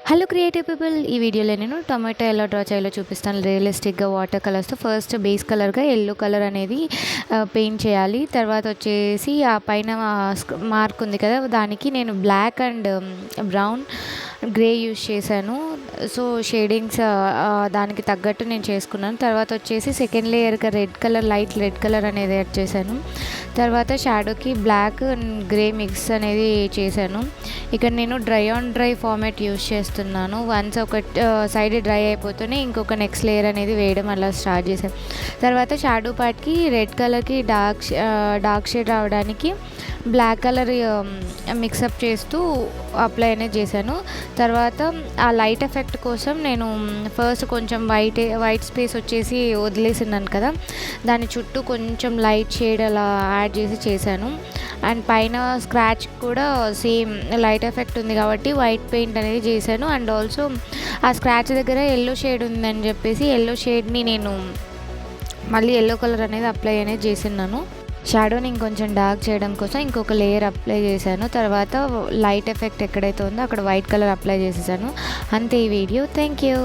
Hello creative people, ఈ వీడియోలో నేను టొమాటో ఎలా డ్రా చేయాలో చూపిస్తాను. రియలిస్టిక్గా వాటర్ కలర్స్తో ఫస్ట్ బేస్ కలర్గా ఎల్లో కలర్ అనేది పెయింట్ చేయాలి. తర్వాత వచ్చేసి ఆ పైన మార్క్ ఉంది కదా, దానికి నేను black and brown grey use చేశాను. సో షేడింగ్స్ దానికి తగ్గట్టు నేను చేసుకున్నాను. తర్వాత వచ్చేసి సెకండ్ లేయర్గా red colour, light red colour అనేది యాడ్ చేశాను. తర్వాత షాడోకి బ్లాక్ అండ్ గ్రే మిక్స్ అనేది చేశాను. ఇక్కడ నేను dry on dry format use చేస్తున్నాను. వన్స్ ఒక సైడ్ డ్రై అయిపోతూనే ఇంకొక నెక్స్ట్ లేయర్ అనేది వేయడం అలా స్టార్ట్ చేశాను. తర్వాత షాడో పార్ట్కి రెడ్ కలర్కి డార్క్ షేడ్ రావడానికి బ్లాక్ కలర్ మిక్సప్ చేస్తూ అప్లై అనేది చేశాను. తర్వాత ఆ లైట్ ఎఫెక్ట్ కోసం నేను ఫస్ట్ కొంచెం వైట్ స్పేస్ వచ్చేసి వదిలేసిన్నాను కదా, దాని చుట్టూ కొంచెం లైట్ షేడ్ అలా యాడ్ చేశాను. అండ్ పైన స్క్రాచ్ కూడా సేమ్ లైట్ ఎఫెక్ట్ ఉంది కాబట్టి వైట్ పెయింట్ అనేది చేశాను. అండ్ ఆల్సో ఆ స్క్రాచ్ దగ్గర ఎల్లో షేడ్ ఉందని చెప్పేసి ఎల్లో షేడ్ని నేను మళ్ళీ ఎల్లో కలర్ అనేది అప్లై అనేది చేసిన్నాను. షాడోని ఇంకొంచెం డార్క్ చేయడం కోసం ఇంకొక లేయర్ అప్లై చేశాను. తర్వాత లైట్ ఎఫెక్ట్ ఎక్కడైతే ఉందో అక్కడ వైట్ కలర్ అప్లై చేసేసాను. అంతే ఈ వీడియో. Thank you.